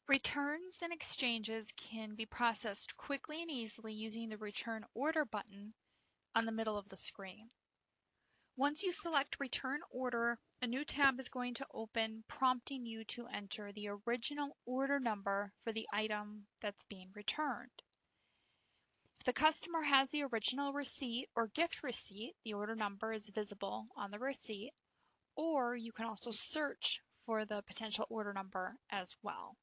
Returns and exchanges can be processed quickly and easily using the Return Order button on the middle of the screen. Once you select Return Order, a new tab is going to open, prompting you to enter the original order number for the item that's being returned. If the customer has the original receipt or gift receipt, the order number is visible on the receipt, or you can also search for the potential order number as well.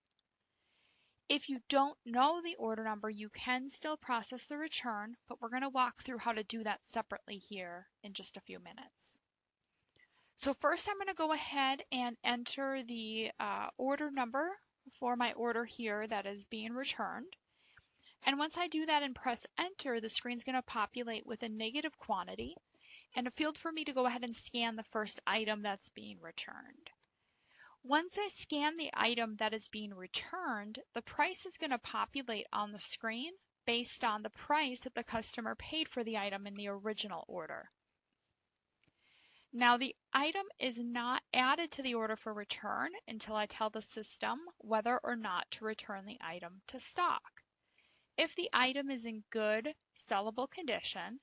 If you don't know the order number, you can still process the return, but we're going to walk through how to do that separately here in just a few minutes. So first I'm going to go ahead and enter the order number for my order here that is being returned. And once I do that and press enter, the screen's going to populate with a negative quantity and a field for me to go ahead and scan the first item that's being returned. Once I scan the item that is being returned, the price is going to populate on the screen based on the price that the customer paid for the item in the original order. Now, the item is not added to the order for return until I tell the system whether or not to return the item to stock. If the item is in good, sellable condition,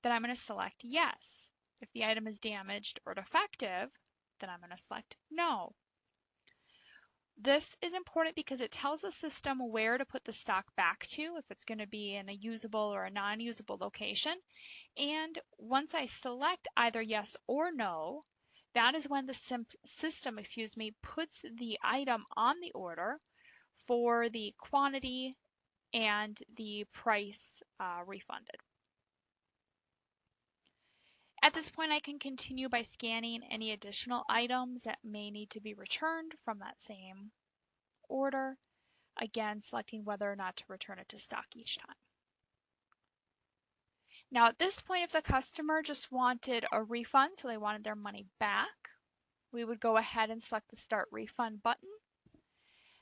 then I'm going to select yes. If the item is damaged or defective, then I'm going to select no. This is important because it tells the system where to put the stock back to, if it's going to be in a usable or a non-usable location. And once I select either yes or no, that is when the system puts the item on the order for the quantity and the price refunded. At this point, I can continue by scanning any additional items that may need to be returned from that same order, again selecting whether or not to return it to stock each time. Now at this point, if the customer just wanted a refund, so they wanted their money back, we would go ahead and select the Start Refund button.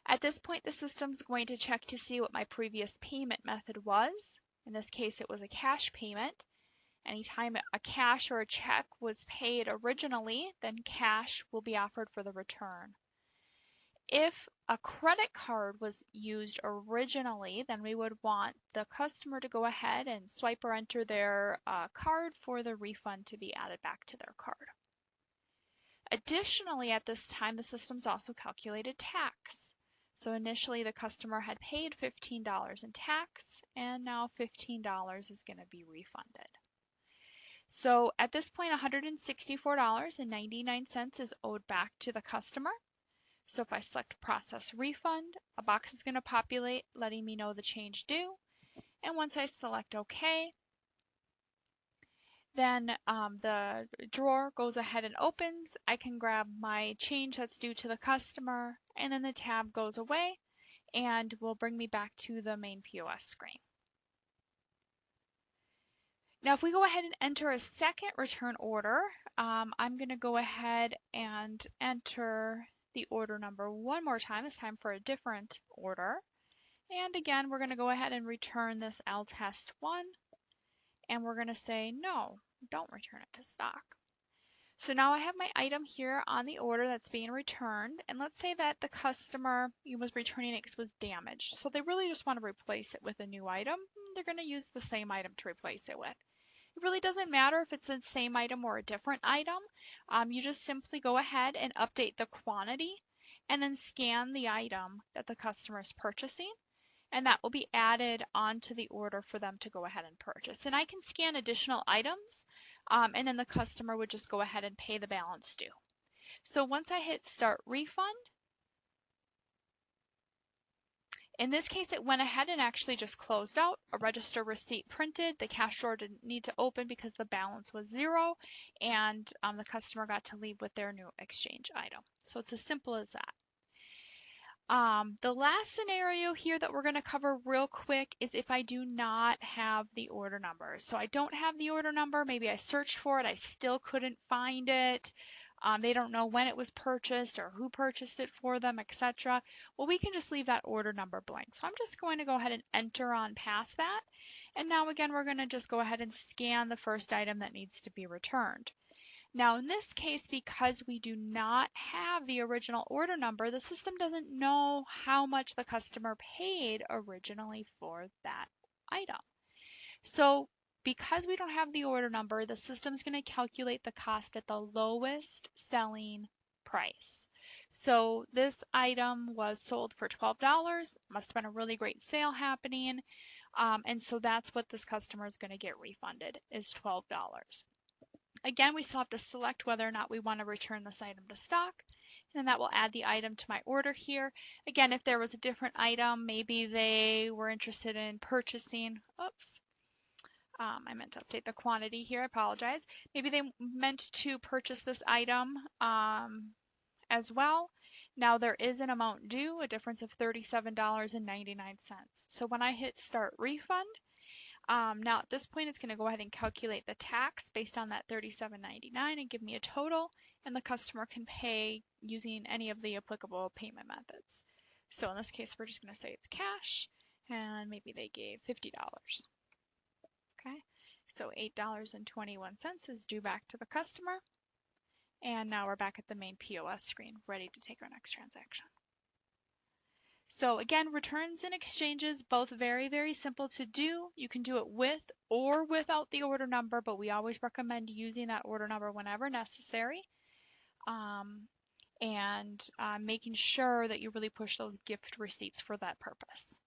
At this point, the system's going to check to see what my previous payment method was. In this case, it was a cash payment. Anytime a cash or a check was paid originally, then cash will be offered for the return. If a credit card was used originally, then we would want the customer to go ahead and swipe or enter their card for the refund to be added back to their card. Additionally, at this time, the system's also calculated tax. So initially, the customer had paid $15 in tax, and now $15 is going to be refunded. So at this point, $164.99 is owed back to the customer. So if I select Process Refund, a box is going to populate letting me know the change due. And once I select OK, then the drawer goes ahead and opens. I can grab my change that's due to the customer, and then the tab goes away and will bring me back to the main POS screen. Now, if we go ahead and enter a second return order, I'm going to go ahead and enter the order number one more time, this time for a different order. And again, we're going to go ahead and return this L-Test1, and we're going to say, no, don't return it to stock. So now I have my item here on the order that's being returned, and let's say that the customer was returning it because it was damaged. So they really just want to replace it with a new item. They're going to use the same item to replace it with. It really doesn't matter if it's the same item or a different item. You just simply go ahead and update the quantity and then scan the item that the customer is purchasing, and that will be added onto the order for them to go ahead and purchase. And I can scan additional items, and then the customer would just go ahead and pay the balance due. So once I hit Start Refund, in this case, it went ahead and actually just closed out. A register receipt printed. The cash drawer didn't need to open because the balance was zero, and the customer got to leave with their new exchange item. So it's as simple as that. The last scenario here that we're going to cover real quick is if I do not have the order number. So I don't have the order number. Maybe I searched for it. I still couldn't find it. They don't know when it was purchased or who purchased it for them, etc. Well, we can just leave that order number blank. So I'm just going to go ahead and enter on past that. And now again, we're going to just go ahead and scan the first item that needs to be returned. Now, in this case, because we do not have the original order number, the system doesn't know how much the customer paid originally for that item. So because we don't have the order number, the system's going to calculate the cost at the lowest selling price. So this item was sold for $12, must have been a really great sale happening, and so that's what this customer is going to get refunded, is $12. Again, we still have to select whether or not we want to return this item to stock, and that will add the item to my order here. Again, if there was a different item, maybe they were interested in purchasing, oops, I meant to update the quantity here, I apologize. Maybe they meant to purchase this item as well. Now there is an amount due, a difference of $37.99. So when I hit start refund, now at this point it's going to go ahead and calculate the tax based on that $37.99 and give me a total, and the customer can pay using any of the applicable payment methods. So in this case, we're just going to say it's cash, and maybe they gave $50. Okay, so $8.21 is due back to the customer. And now we're back at the main POS screen, ready to take our next transaction. So again, returns and exchanges, both very, very simple to do. You can do it with or without the order number, but we always recommend using that order number whenever necessary. And making sure that you really push those gift receipts for that purpose.